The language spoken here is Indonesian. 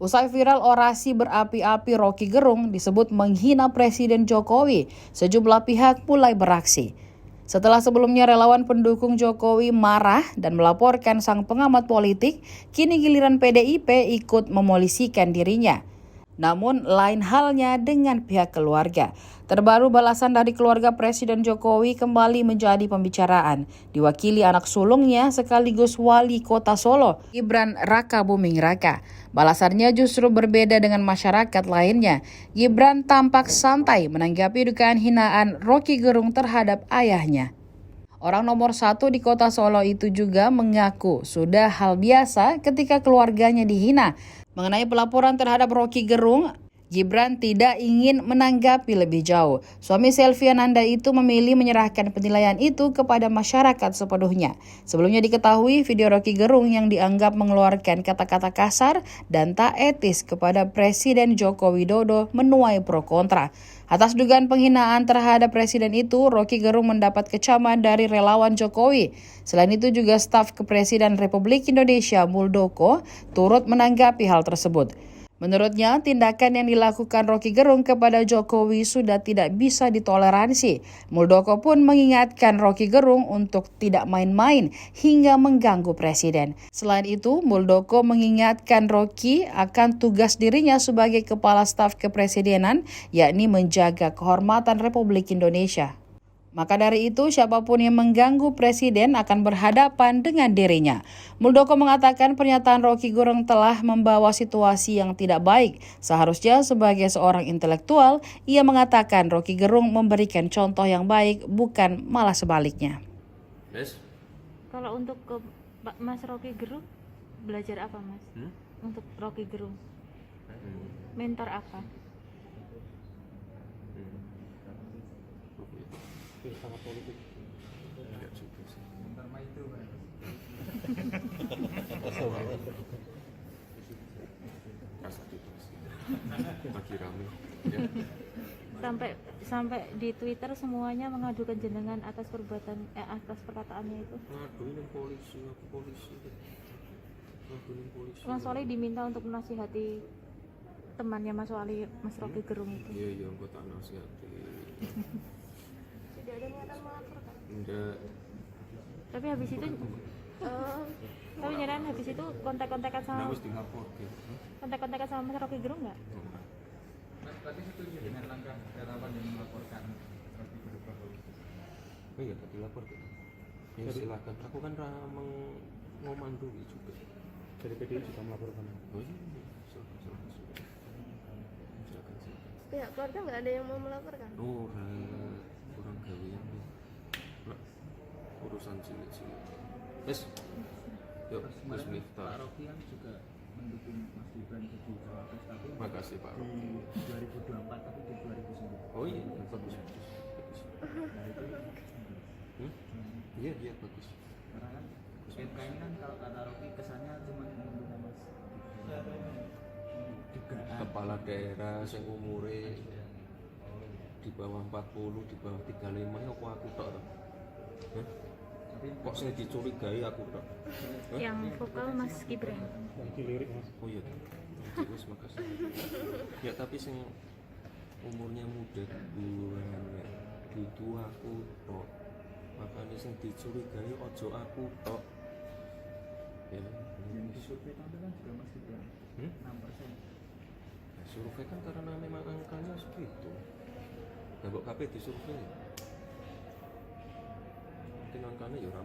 Usai viral orasi berapi-api Roky Gerung disebut menghina Presiden Jokowi, sejumlah pihak mulai beraksi. Setelah sebelumnya relawan pendukung Jokowi marah dan melaporkan sang pengamat politik, kini giliran PDIP ikut memolisikan dirinya. Namun lain halnya dengan pihak keluarga. Terbaru balasan dari keluarga Presiden Jokowi kembali menjadi pembicaraan. Diwakili anak sulungnya sekaligus wali kota Solo, Gibran Raka Buming Raka. Balasannya justru berbeda dengan masyarakat lainnya. Gibran tampak santai menanggapi dugaan hinaan Roky Gerung terhadap ayahnya. Orang nomor 1 di kota Solo itu juga mengaku sudah hal biasa ketika keluarganya dihina. Mengenai pelaporan terhadap Roky Gerung, Gibran tidak ingin menanggapi lebih jauh. Suami Selvi Ananda itu memilih menyerahkan penilaian itu kepada masyarakat sepenuhnya. Sebelumnya diketahui video Roky Gerung yang dianggap mengeluarkan kata-kata kasar dan tak etis kepada Presiden Joko Widodo menuai pro kontra. Atas dugaan penghinaan terhadap presiden itu, Roky Gerung mendapat kecaman dari relawan Jokowi. Selain itu juga staf Kepresiden Republik Indonesia Muldoko turut menanggapi hal tersebut. Menurutnya, tindakan yang dilakukan Roky Gerung kepada Jokowi sudah tidak bisa ditoleransi. Muldoko pun mengingatkan Roky Gerung untuk tidak main-main hingga mengganggu presiden. Selain itu, Muldoko mengingatkan Roky akan tugas dirinya sebagai kepala staf kepresidenan, yakni menjaga kehormatan Republik Indonesia. Maka dari itu, siapapun yang mengganggu presiden akan berhadapan dengan dirinya. Muldoko mengatakan pernyataan Roky Gerung telah membawa situasi yang tidak baik. Seharusnya sebagai seorang intelektual, ia mengatakan Roky Gerung memberikan contoh yang baik, bukan malah sebaliknya. Yes. Kalau untuk ke Mas Roky Gerung, belajar apa Mas? Untuk Roky Gerung, mentor apa? Filsafat politik. Enggak juga sih. Pertama itu Kasar itu sih. Lagi rame. Ya. Sampai di Twitter semuanya mengadukan jenengan atas atas perkataannya itu. Ngaduin polisi, aku polisi. Ngaduin polisi. Mas Wali diminta untuk menasihati temannya Mas Wali, Mas Roky Gerung itu. Iya, aku tak nasihati. Tidak ada niatan melaporkan. Enggak. Tapi habis itu tapi nyerang habis itu kontak-kontakan sama Harus dilapor gitu. kontak-kontakan sama Mas Roky Gerung nggak? Mas berarti setuju dengan langkah relawan yang melaporkan Roky Gerung ke polisi? Oh iya, tak dilapor gitu. Ya silakan. Aku kan ngomandui juga. Dari PDI juga melaporkan. Oh iya, silakan. Pihak keluarga nggak ada yang mau melaporkan? Kurang gawean nih. Urusan cilik-cilik. Wes. Yuk, Mas Pak Miftah. Roky kan juga mendukung Mas Gibran jadi cawapres, tapi Makasih Pak Roky. di 2024 tapi di 2009. Oh iya, bagus. Nah itu Iya, bagus. karena kan PK ini kan kalau kata Roky kesannya cuma mendukung Mas dugaan Kepala daerah yang umure di bawah 40, di bawah 35 ya aku tok. tapi Kok sing dicurigai aku tok. Yang vokal Mas Gibran. Yang lirik Mas. Oh iya. Terus makasih. Ya tapi sing umurnya muda duluan ya. Itu aku tok. Makanya sing dicurigai ojo aku tok. Ya. yang disurvei itu kan juga Mas Gibran 6%. Survei kan karena memang angkanya segitu. Nah, mbok kabeh disurvei. Mungkin angkanya ya ora